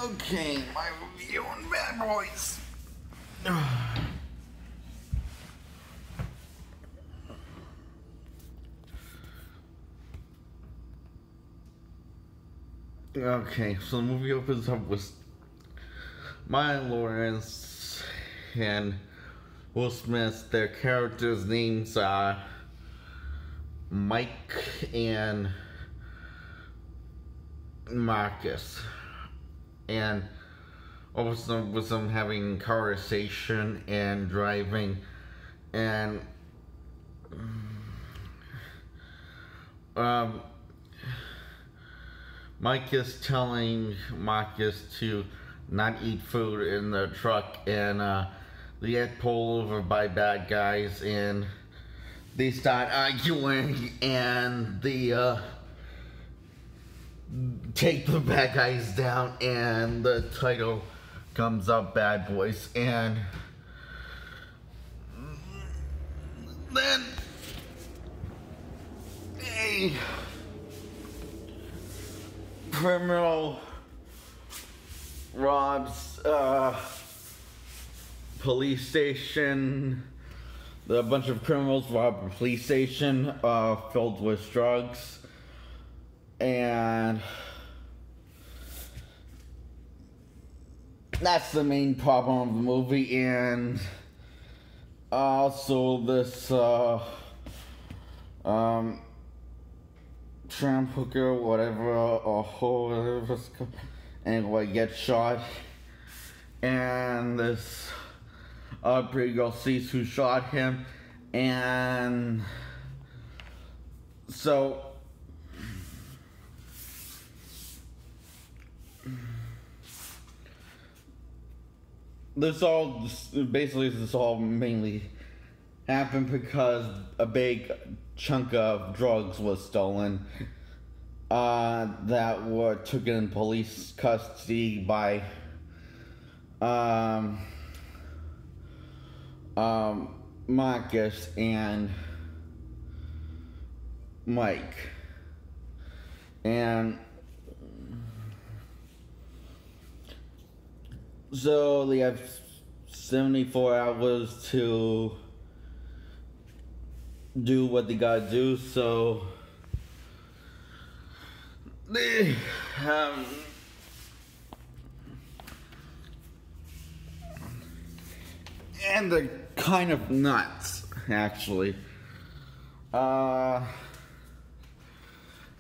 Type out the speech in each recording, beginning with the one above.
Okay, my review on Bad Boys. Okay, so the movie opens up with Maya Lawrence and Will Smith. Their characters' names are Mike and Marcus. And with them having conversation and driving, and Mike is telling Marcus to not eat food in the truck, and they get pulled over by bad guys, and they start arguing, and they take the bad guys down, and the title comes up, Bad Boys. And then a criminal robs police station. A bunch of criminals rob a police station filled with drugs, and that's the main problem of the movie. And also this tramp hooker, whatever, whatever, anyway, gets shot, and this pretty girl sees who shot him, and so this all mainly happened because a big chunk of drugs was stolen that were taken in police custody by Marcus and Mike. And so they have 74 hours to do what they gotta do, so they and they're kind of nuts, actually.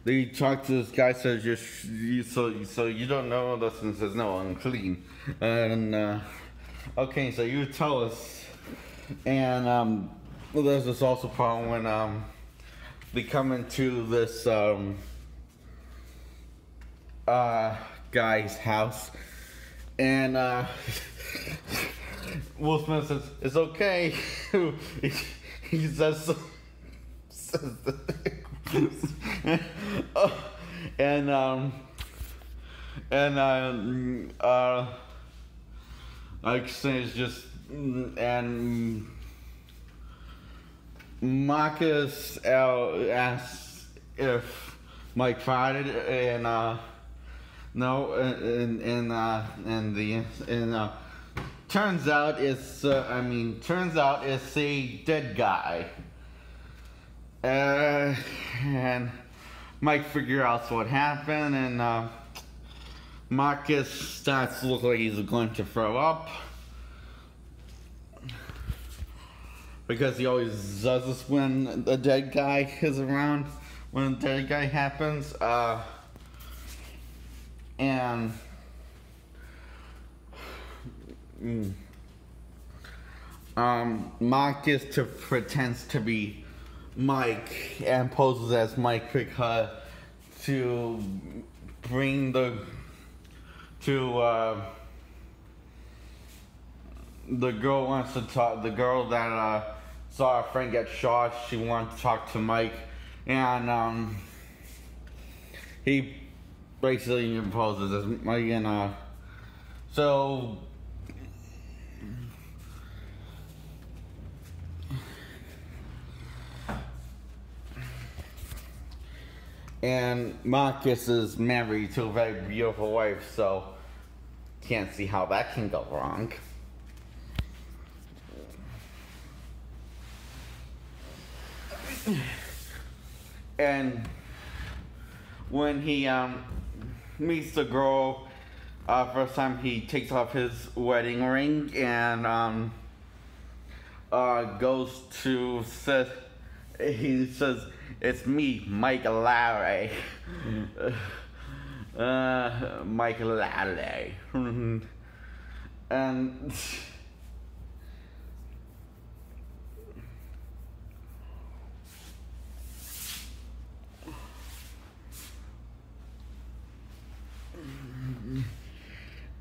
They talk to this guy, says so you don't know this, and says no, I'm clean. And okay, so you tell us. And well, there's this also problem when they come into this guy's house, and Will Smith says it's okay. He says like say it's just and Marcus asks if Mike farted, and no, and turns out it's a dead guy, and Mike figures out what happened, and Marcus starts to look like he's going to throw up, because he always does this when the dead guy is around, when the dead guy happens, and Marcus pretends to be Mike and poses as Mike because to bring the girl wants to talk. The girl that saw her friend get shot, she wants to talk to Mike, and he basically poses as Mike, and so. And Marcus is married to a very beautiful wife, so can't see how that can go wrong. And when he meets the girl, first time he takes off his wedding ring and goes to he says, "It's me, Mike Larry." Mike Larry. And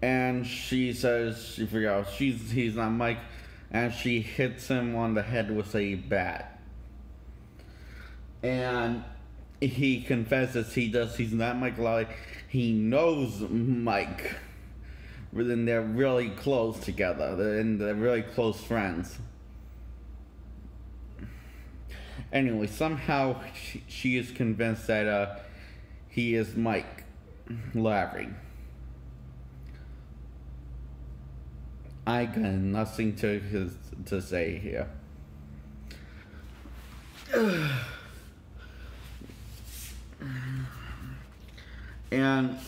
and she says she forgot he's not Mike, and she hits him on the head with a bat. And he confesses he's not Mike Lally. He knows Mike. But then they're really close together. They're really close friends. Anyway, somehow she is convinced that he is Mike Larry. I got nothing to say here. And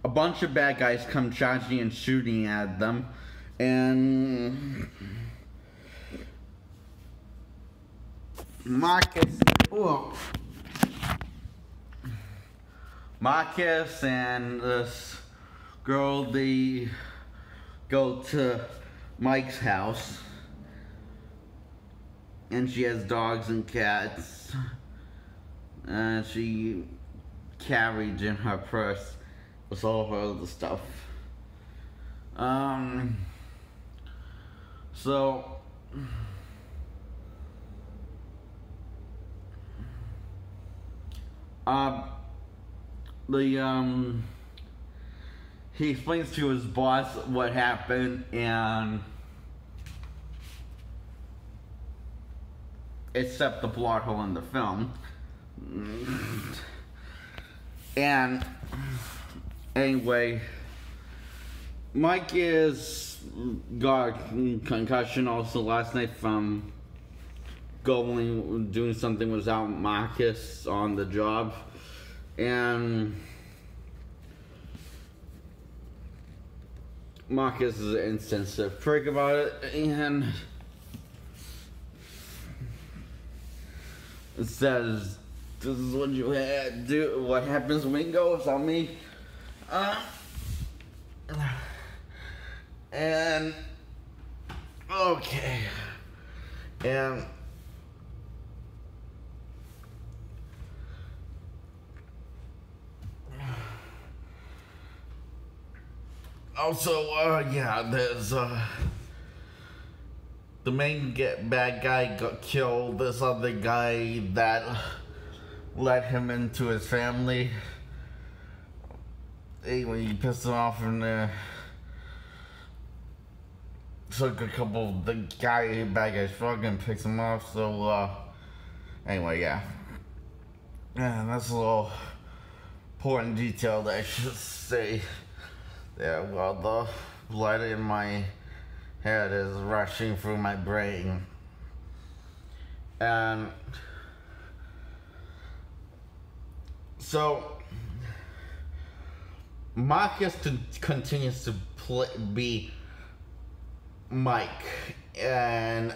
a bunch of bad guys come charging and shooting at them, and Marcus and this girl, they go to Mike's house, and she has dogs and cats, and she carried in her purse with all her other stuff. So he explains to his boss what happened, and it's set the plot hole in the film. And anyway, Mike got concussion also last night from doing something without Marcus on the job, and Marcus is an insensitive prick about it, and it says, "This is what you had to do. What happens when you go without me?" And okay, and also, yeah, there's the main bad guy got killed. This other guy that let him into his family, anyway, he pissed him off, and took a couple of the bad guys frog and picked him off. So anyway, yeah, that's a little important detail that I should say there while the blood in my head is rushing through my brain. And so Marcus continues to be Mike, and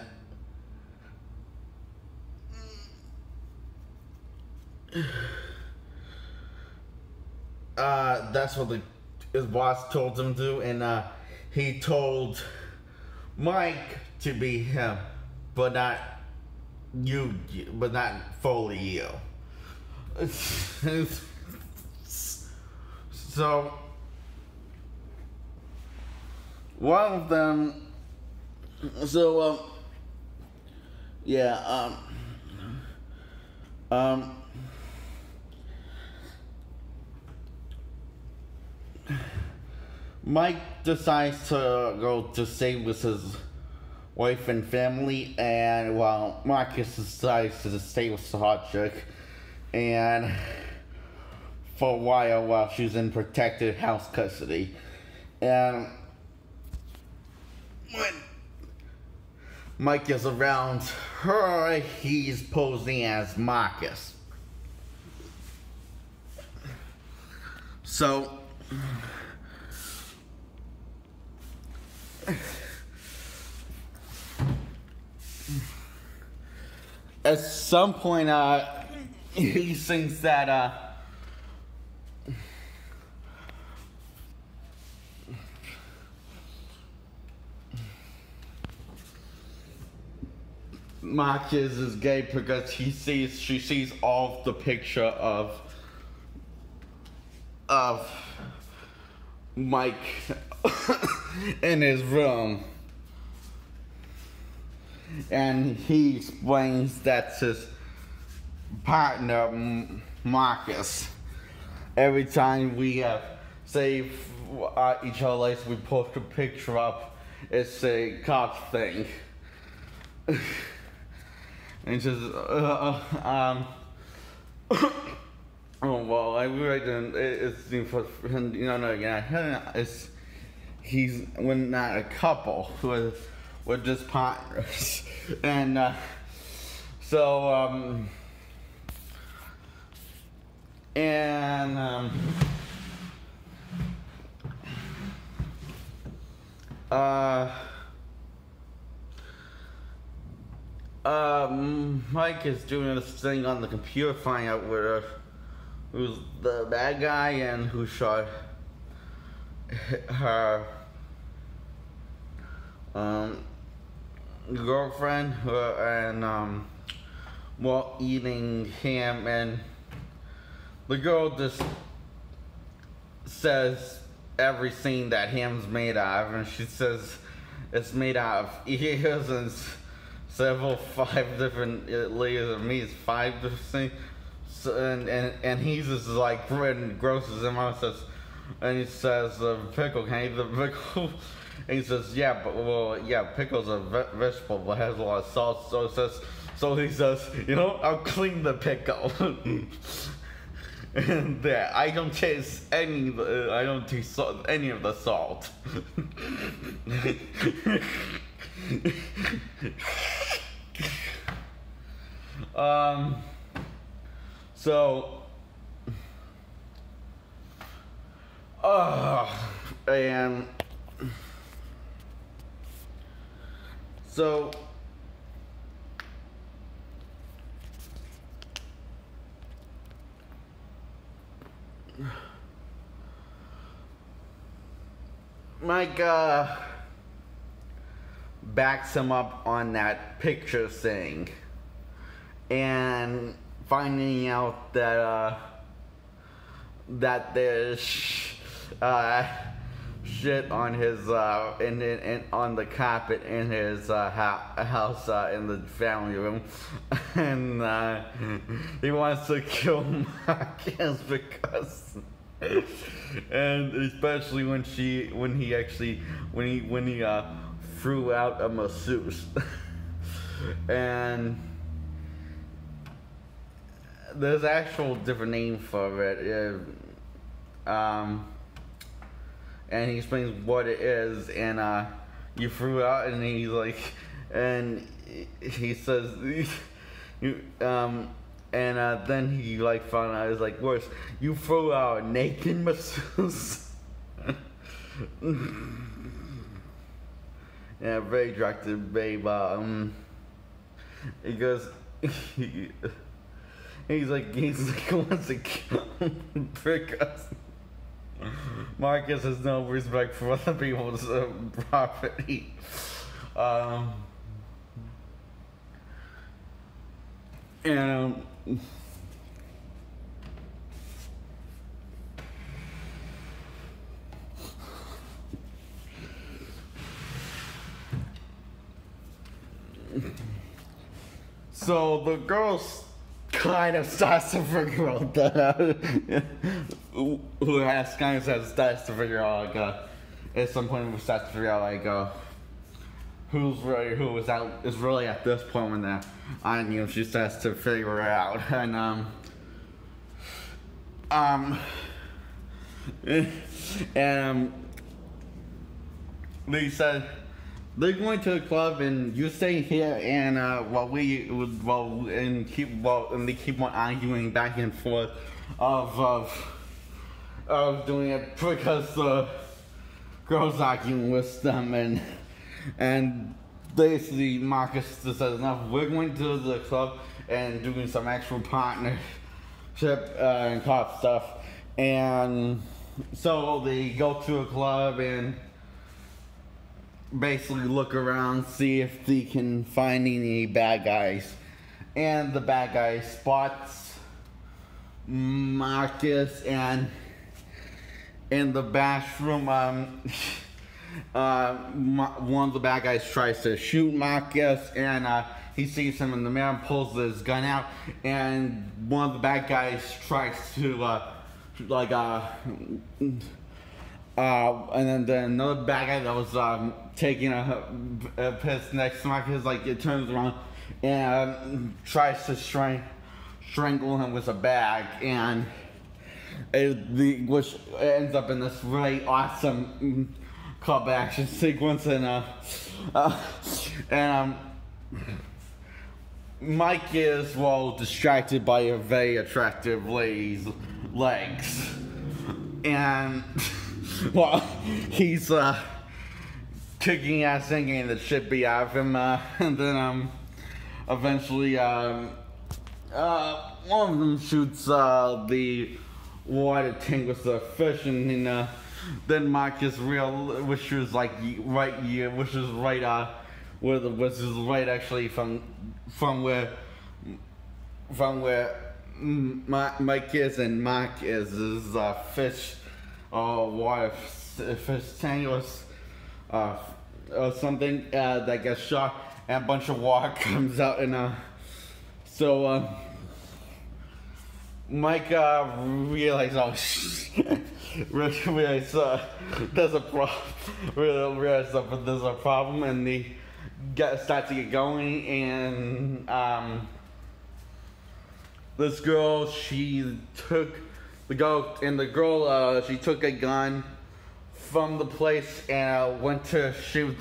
that's what his boss told him to, and he told Mike to be him, but not fully you. So one of them, yeah, Mike decides to go to stay with his wife and family, and while Marcus decides to stay with the hot chick, and for a while she's in protected house custody. And when Mike is around her, he's posing as Marcus. So at some point, he thinks that Marcus is gay because she sees all the picture of Mike in his room, and he explains that's his partner Marcus. Every time we save each other, like we post a picture up, it's a cop thing. And just oh well, I really didn't. It's for he's when not a couple, we're just partners, and Mike is doing this thing on the computer, finding out who's the bad guy and who shot her girlfriend, and while eating ham, and the girl just says everything that ham's made out of, and she says it's made out of ears and five different layers of meat, five different things. So, and he's just like grosses him out, and he says, pickle, can I eat the pickle? And he says, yeah, pickle's a vegetable, but has a lot of salt. So he says, I'll clean the pickle. And I don't taste any of the salt. So Mike backs him up on that picture thing, and finding out that there's shit on his on the carpet in his house in the family room, and he wants to kill Marcus because, and especially when he threw out a masseuse, and there's actual different name for it. And he explains what it is, and you threw it out, and he's like, and he says, then he like found out, it's like, worse, you threw out a naked masseuse. Yeah, very attractive babe. He goes, he's like wants to kill because Marcus has no respect for other people's property. And so the girl's kind of starts to figure out that who has kind of starts to figure out like at some point we start to figure out like who's really who is out is really at this point when they're on you. She starts to figure it out, and they said they're going to the club and you stay here, and and they keep on arguing back and forth of doing it because the girls arguing with them, and basically Marcus just says, no, we're going to the club and doing some actual partnership and cop stuff. And so they go to a club and basically look around, see if they can find any bad guys. And the bad guy spots Marcus, and in the bathroom, one of the bad guys tries to shoot Marcus, and he sees him in the mirror and pulls his gun out, and one of the bad guys tries to and then another bad guy that was taking a piss next to Marcus, it turns around and tries to strangle him with a bag, and which ends up in this really awesome club action sequence, and Mike is distracted by a very attractive lady's legs, and he's kicking ass and getting the shit beat out of him, and then eventually one of them shoots the water tank with the fish, and then Marcus which is right actually from where Mike is and Mark is fish water fish tank or something that gets shot, and a bunch of water comes out, and so Mike realized, there's a problem, and they start to get going, and this girl, she took a gun from the place and went to shoot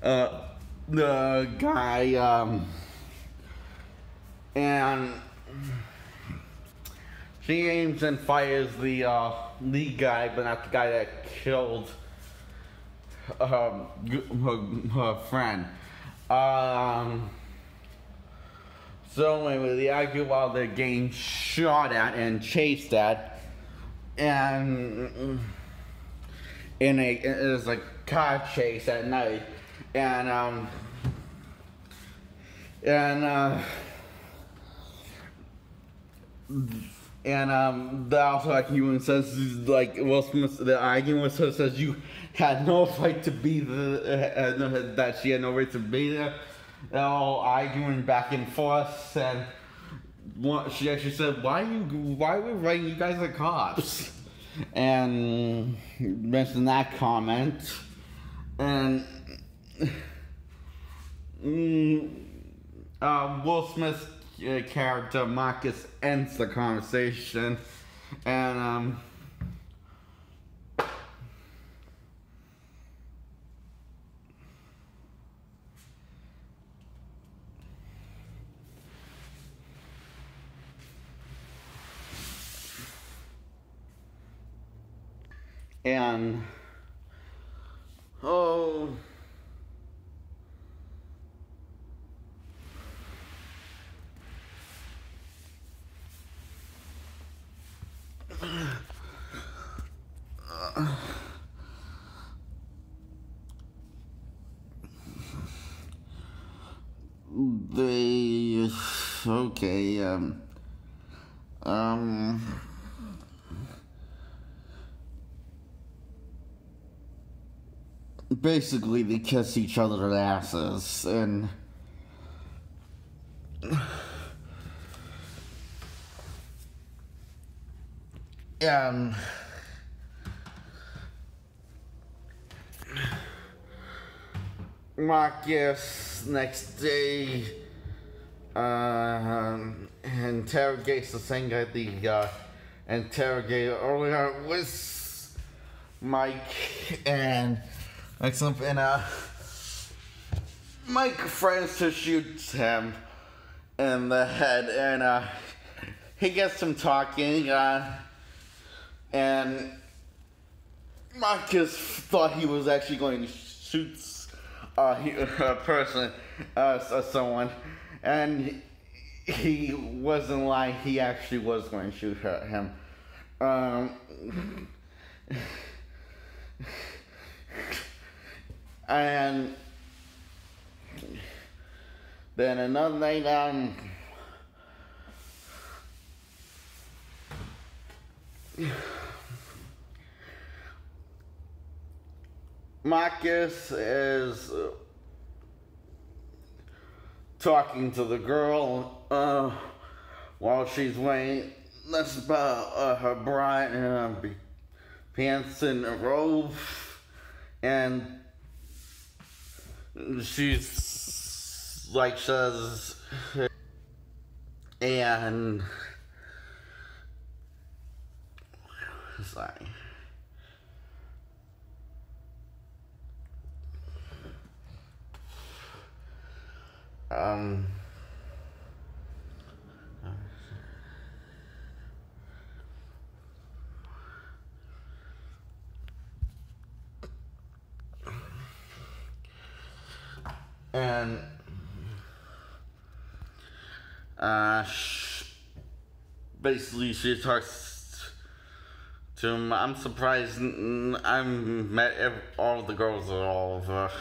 the guy, and she aims and fires the lead guy, but not the guy that killed her friend. So anyway, they argue while they're getting shot at and chased at, and it's a car chase at night, and the also argument says, Will Smith, the argument with her says, you had no right to be that she had no right to be there. They're all arguing back and forth, and she actually said, why are we writing you guys are cops? And mentioned that comment, and Will Smith's character Marcus ends the conversation, and oh, basically they kiss each other's asses, and Marcus next day interrogates the same guy the interrogator earlier with Mike, and Excellent. And Mike friends to shoot him in the head, and he gets him talking, and Marcus thought he was actually going to shoot a person, someone, and he wasn't lying. He actually was going to shoot him. And then another night, Marcus is talking to the girl while she's wearing her bra and pants and a robe, and she's like says, and sorry. And basically she talks to him. I'm surprised I met all the girls that all of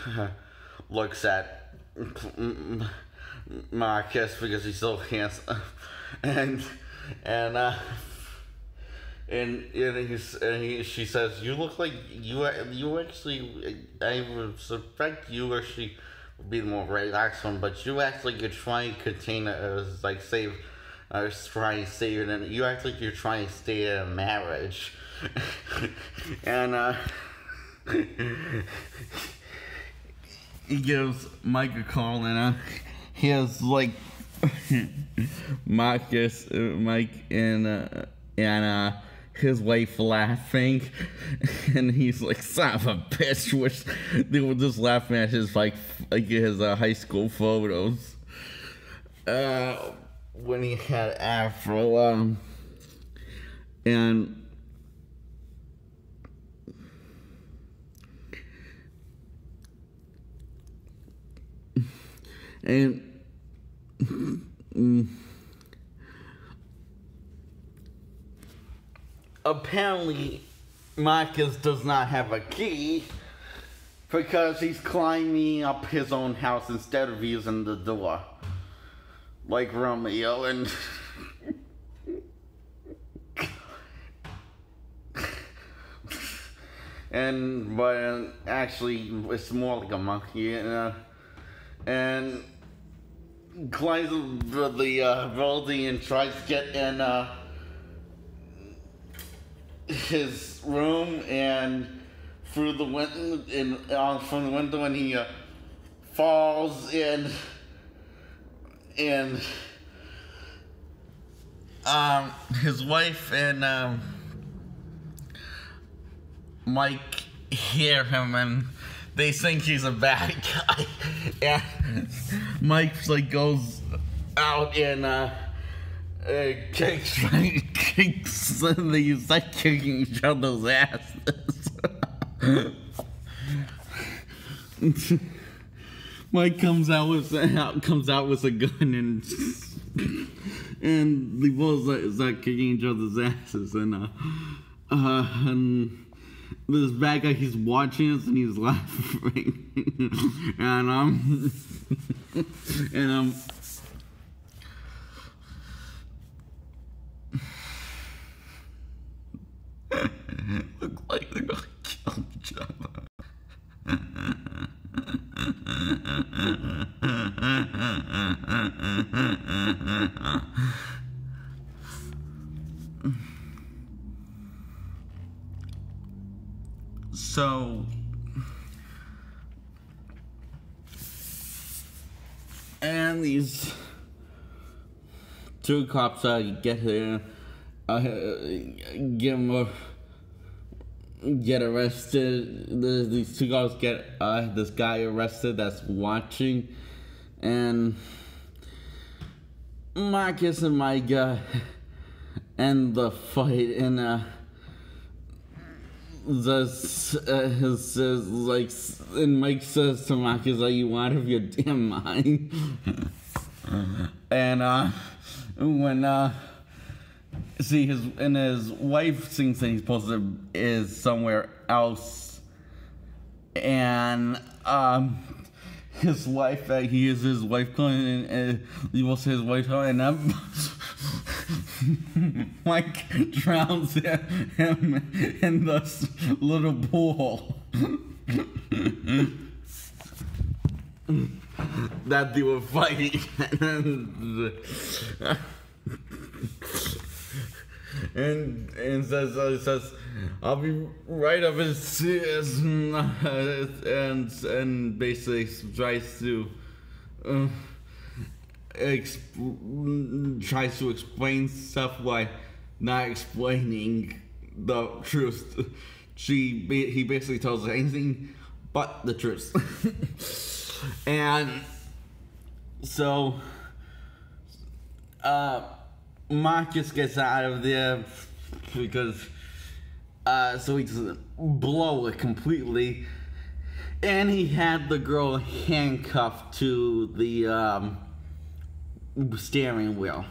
looks at Marcus because he's so handsome, and she says, "You look like you actually. I would suspect you actually would be the more relaxed one, but you act like you're trying to contain it, like save, or trying to save it, and you act like you're trying to stay in a marriage." And he gives Mike a call, and he has like Marcus, Mike, and his wife laughing, and he's like, "Son of a bitch," which they were just laughing at his his high school photos when he had afro, and apparently Marcus does not have a key because he's climbing up his own house instead of using the door like Romeo, and but actually it's more like a monkey, and climbs the building and tries to get in his room and through the window from the window, and he falls in, and his wife and Mike hear him, and they think he's a bad guy. And Mike like goes out and kicks, and they start kicking each other's asses. Mike comes out with a gun, and they both start kicking each other's asses, and this bad guy, he's watching us and he's laughing, and look like they're gonna kill each other. So, and these two cops get here, give him get arrested. These two girls get this guy arrested that's watching, and Marcus and Micah end the fight, and and Mike says to Marcus, "Are you out of your damn mind?" And when his wife thinks that he's supposed to is somewhere else, and his wife, he hears his wife calling, and he will say his wife calling, and Mike drowns him in this little pool that they were fighting. and says, "I'll be right up his ears," and basically tries to explain stuff while not explaining the truth. He basically tells her anything but the truth. And so Marcus gets out of there because so he doesn't blow it completely, and he had the girl handcuffed to the steering wheel.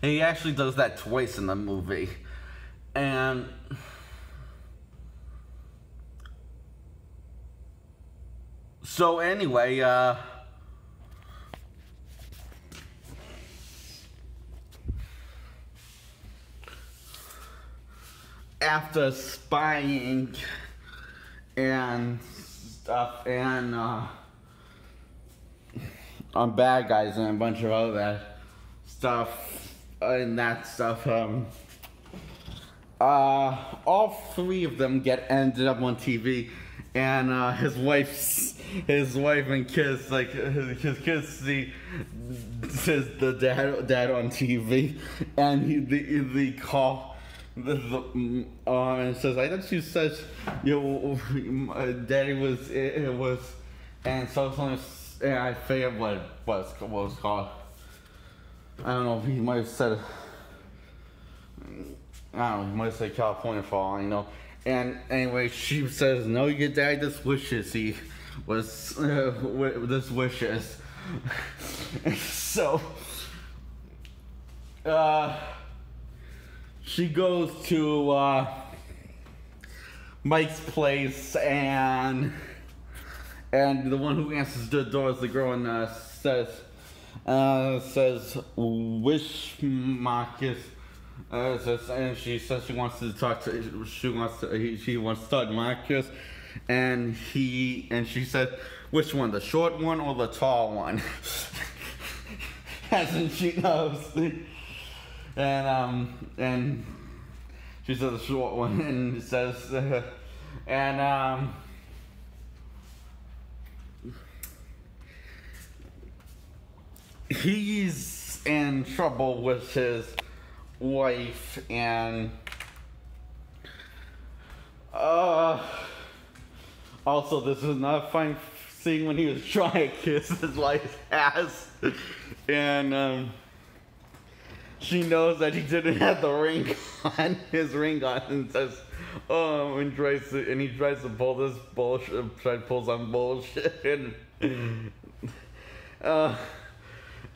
And he actually does that twice in the movie. And so anyway, after spying and stuff, and on bad guys and a bunch of other stuff, all three of them ended up on TV, and his wife and kids, like his kids see the dad on TV, and they call and says, "I thought you said Daddy was," and so I forget what it was called. I don't know if he might have said, he might have said California for all I know. And anyway, she says, "No, your dad just wishes he was this wishes." So she goes to Mike's place, and the one who answers the door is the girl, and says, "Wish Marcus," and she says she wants to talk to Marcus, and she said, "Which one, the short one or the tall one?" As in she knows. And she says the short one, and says, he's in trouble with his wife, and also this is not a fun scene when he was trying to kiss his wife's ass, and she knows that he didn't have the ring on, and says, and he tries to pull this bullshit, pull some bullshit,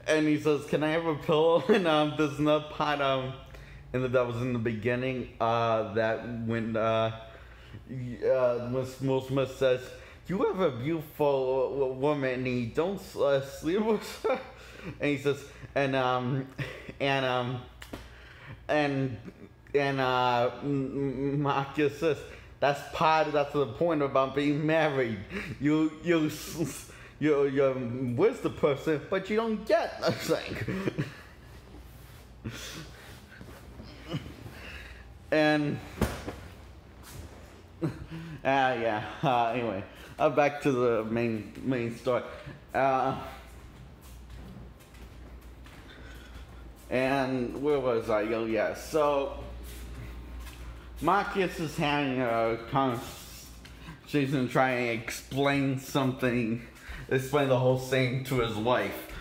and he says, "Can I have a pillow?" And there's another part, and that was in the beginning, that when Will Smith says, "You have a beautiful woman, and you don't sleep with her," and he says, Marcus says, that's the point about being married. You're with the person, but you don't get the thing. And anyway, back to the main story. And where was I? Oh yeah, so Marcus is having a conversation trying to explain the whole thing to his wife.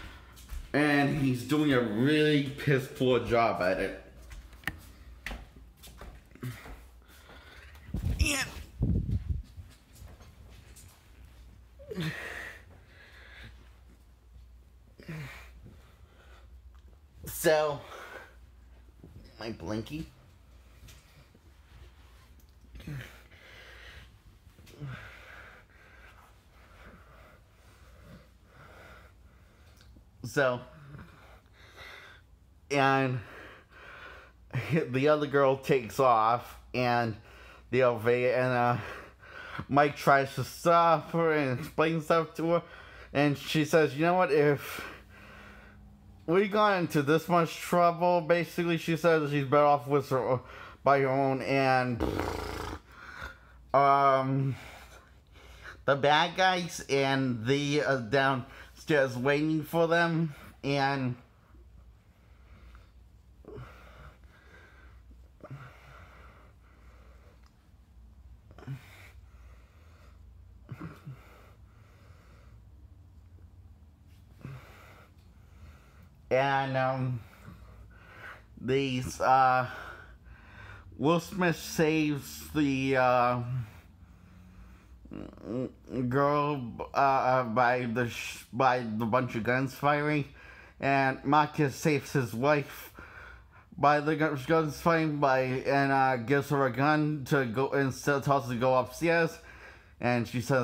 And he's doing a really piss poor job at it. And so, my blinky. So, and the other girl takes off, and the elevator, and Mike tries to stop her and explain stuff to her, and she says, you know what, if we got into this much trouble, basically, she says she's better off with her by her own, and the bad guys and the downstairs waiting for them, and these Will Smith saves the girl by the bunch of guns firing, and Marcus saves his wife by the guns firing and gives her a gun to go and tells her to go upstairs, and she says